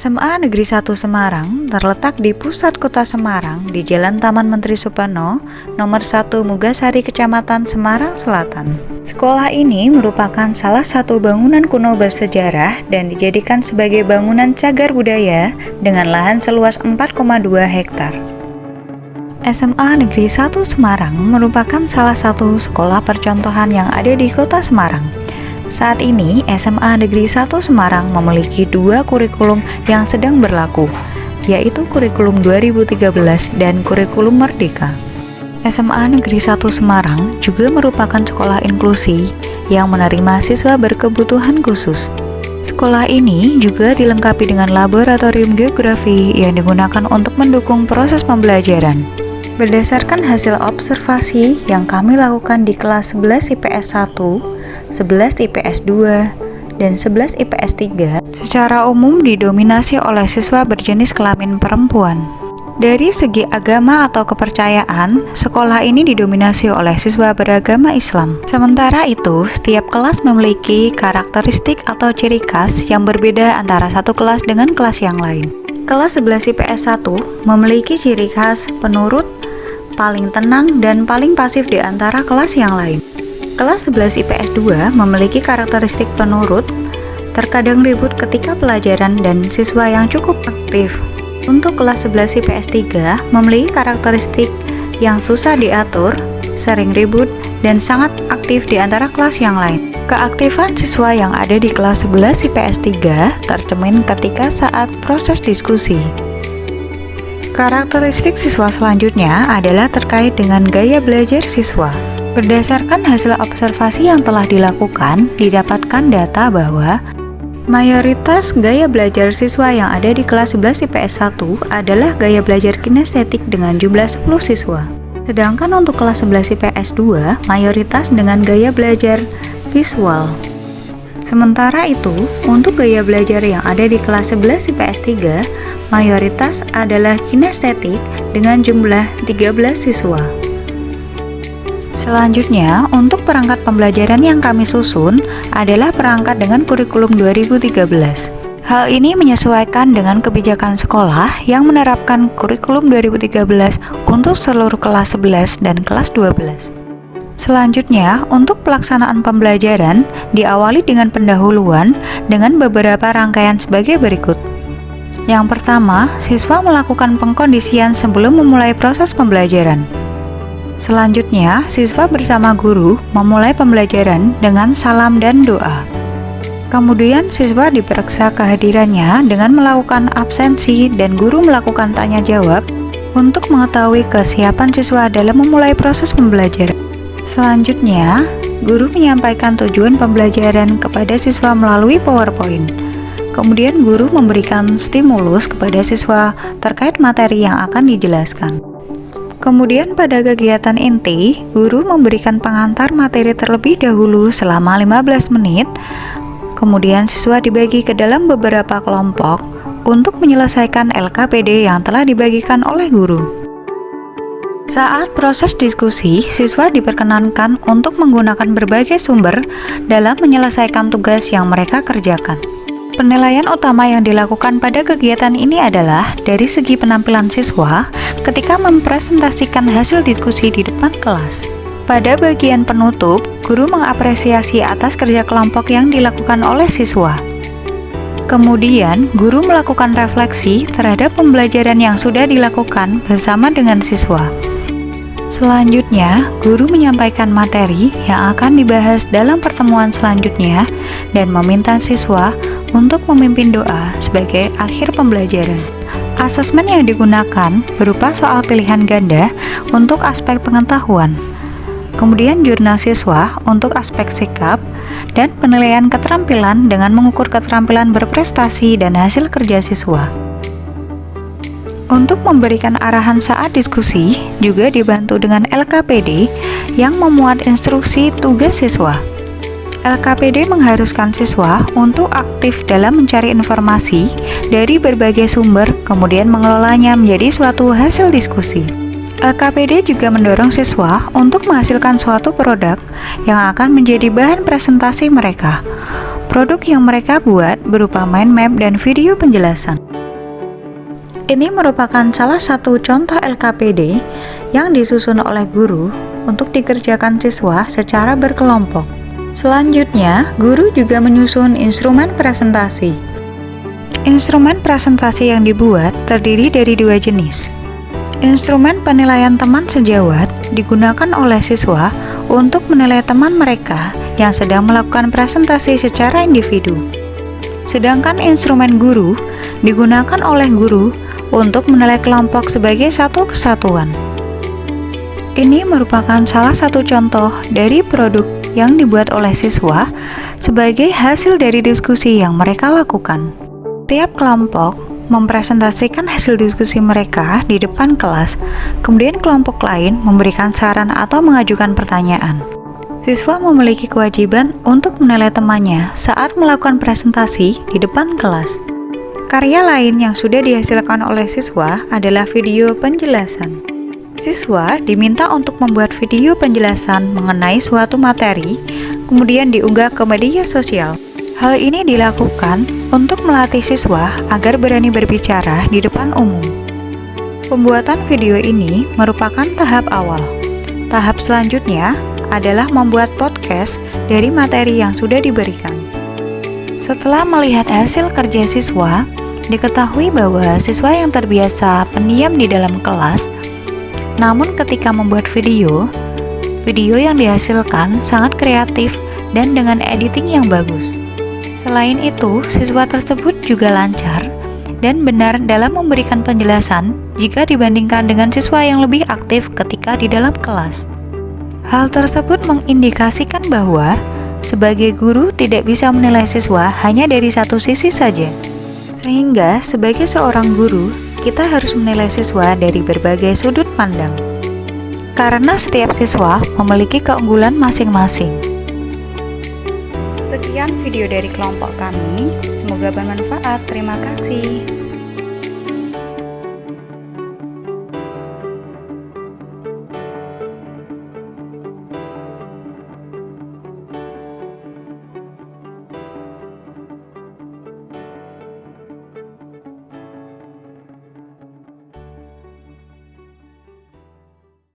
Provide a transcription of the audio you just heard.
SMA Negeri 1 Semarang terletak di pusat kota Semarang di Jalan Taman Menteri Suparno, nomor 1 Mugasari, Kecamatan Semarang Selatan. Sekolah ini merupakan salah satu bangunan kuno bersejarah dan dijadikan sebagai bangunan cagar budaya dengan lahan seluas 4,2 hektar. SMA Negeri 1 Semarang merupakan salah satu sekolah percontohan yang ada di kota Semarang. Saat ini, SMA Negeri 1 Semarang memiliki dua kurikulum yang sedang berlaku, yaitu kurikulum 2013 dan kurikulum Merdeka. SMA Negeri 1 Semarang juga merupakan sekolah inklusi yang menerima siswa berkebutuhan khusus. Sekolah ini juga dilengkapi dengan laboratorium geografi yang digunakan untuk mendukung proses pembelajaran. Berdasarkan hasil observasi yang kami lakukan di kelas 11 IPS 1, 11 IPS 2, dan 11 IPS 3 secara umum didominasi oleh siswa berjenis kelamin perempuan. Dari segi agama atau kepercayaan, sekolah ini didominasi oleh siswa beragama Islam. Sementara itu, setiap kelas memiliki karakteristik atau ciri khas yang berbeda antara satu kelas dengan kelas yang lain. Kelas 11 IPS 1 memiliki ciri khas penurut, paling tenang, dan paling pasif di antara kelas yang lain. Kelas 11 IPS 2 memiliki karakteristik penurut, terkadang ribut ketika pelajaran, dan siswa yang cukup aktif. Untuk kelas 11 IPS 3 memiliki karakteristik yang susah diatur, sering ribut, dan sangat aktif di antara kelas yang lain. Keaktifan siswa yang ada di kelas 11 IPS 3 tercermin ketika saat proses diskusi. Karakteristik siswa selanjutnya adalah terkait dengan gaya belajar siswa. Berdasarkan hasil observasi yang telah dilakukan, didapatkan data bahwa mayoritas gaya belajar siswa yang ada di kelas 11 IPS 1 adalah gaya belajar kinestetik dengan jumlah 10 siswa. Sedangkan untuk kelas 11 IPS 2, mayoritas dengan gaya belajar visual. Sementara itu, untuk gaya belajar yang ada di kelas 11 IPS 3, mayoritas adalah kinestetik dengan jumlah 13 siswa. Selanjutnya, untuk perangkat pembelajaran yang kami susun adalah perangkat dengan kurikulum 2013. Hal ini menyesuaikan dengan kebijakan sekolah yang menerapkan kurikulum 2013 untuk seluruh kelas 11 dan kelas 12. Selanjutnya, untuk pelaksanaan pembelajaran diawali dengan pendahuluan dengan beberapa rangkaian sebagai berikut. Yang pertama, siswa melakukan pengkondisian sebelum memulai proses pembelajaran. Selanjutnya, siswa bersama guru memulai pembelajaran dengan salam dan doa. Kemudian, siswa diperiksa kehadirannya dengan melakukan absensi dan guru melakukan tanya jawab untuk mengetahui kesiapan siswa dalam memulai proses pembelajaran. Selanjutnya, guru menyampaikan tujuan pembelajaran kepada siswa melalui PowerPoint. Kemudian, guru memberikan stimulus kepada siswa terkait materi yang akan dijelaskan. Kemudian pada kegiatan inti, guru memberikan pengantar materi terlebih dahulu selama 15 menit. Kemudian siswa dibagi ke dalam beberapa kelompok untuk menyelesaikan LKPD yang telah dibagikan oleh guru. Saat proses diskusi, siswa diperkenankan untuk menggunakan berbagai sumber dalam menyelesaikan tugas yang mereka kerjakan. Penilaian utama yang dilakukan pada kegiatan ini adalah dari segi penampilan siswa ketika mempresentasikan hasil diskusi di depan kelas. Pada bagian penutup, guru mengapresiasi atas kerja kelompok yang dilakukan oleh siswa. Kemudian, guru melakukan refleksi terhadap pembelajaran yang sudah dilakukan bersama dengan siswa. Selanjutnya, guru menyampaikan materi yang akan dibahas dalam pertemuan selanjutnya dan meminta siswa untuk memimpin doa sebagai akhir pembelajaran. Asesmen yang digunakan berupa soal pilihan ganda untuk aspek pengetahuan, kemudian jurnal siswa untuk aspek sikap, dan penilaian keterampilan dengan mengukur keterampilan berprestasi dan hasil kerja siswa. Untuk memberikan arahan saat diskusi, juga dibantu dengan LKPD yang memuat instruksi tugas siswa. LKPD mengharuskan siswa untuk aktif dalam mencari informasi dari berbagai sumber, kemudian mengelolanya menjadi suatu hasil diskusi. LKPD juga mendorong siswa untuk menghasilkan suatu produk yang akan menjadi bahan presentasi mereka. Produk yang mereka buat berupa mind map dan video penjelasan. Ini merupakan salah satu contoh LKPD yang disusun oleh guru untuk dikerjakan siswa secara berkelompok. Selanjutnya, guru juga menyusun instrumen presentasi. Instrumen presentasi yang dibuat terdiri dari dua jenis. Instrumen penilaian teman sejawat digunakan oleh siswa untuk menilai teman mereka yang sedang melakukan presentasi secara individu. Sedangkan instrumen guru digunakan oleh guru untuk menilai kelompok sebagai satu kesatuan. Ini merupakan salah satu contoh dari produk yang dibuat oleh siswa sebagai hasil dari diskusi yang mereka lakukan. Tiap kelompok mempresentasikan hasil diskusi mereka di depan kelas, kemudian kelompok lain memberikan saran atau mengajukan pertanyaan. Siswa memiliki kewajiban untuk menilai temannya saat melakukan presentasi di depan kelas. Karya lain yang sudah dihasilkan oleh siswa adalah video penjelasan. Siswa diminta untuk membuat video penjelasan mengenai suatu materi, kemudian diunggah ke media sosial. Hal ini dilakukan untuk melatih siswa agar berani berbicara di depan umum. Pembuatan video ini merupakan tahap awal. Tahap selanjutnya adalah membuat podcast dari materi yang sudah diberikan. Setelah melihat hasil kerja siswa, diketahui bahwa siswa yang terbiasa pendiam di dalam kelas, namun ketika membuat video yang dihasilkan sangat kreatif dan dengan editing yang bagus. Selain itu, siswa tersebut juga lancar dan benar dalam memberikan penjelasan jika dibandingkan dengan siswa yang lebih aktif ketika di dalam kelas. Hal tersebut mengindikasikan bahwa sebagai guru tidak bisa menilai siswa hanya dari satu sisi saja. Sehingga sebagai seorang guru, kita harus menilai siswa dari berbagai sudut pandang. Karena setiap siswa memiliki keunggulan masing-masing. Sekian video dari kelompok kami, semoga bermanfaat. Terima kasih.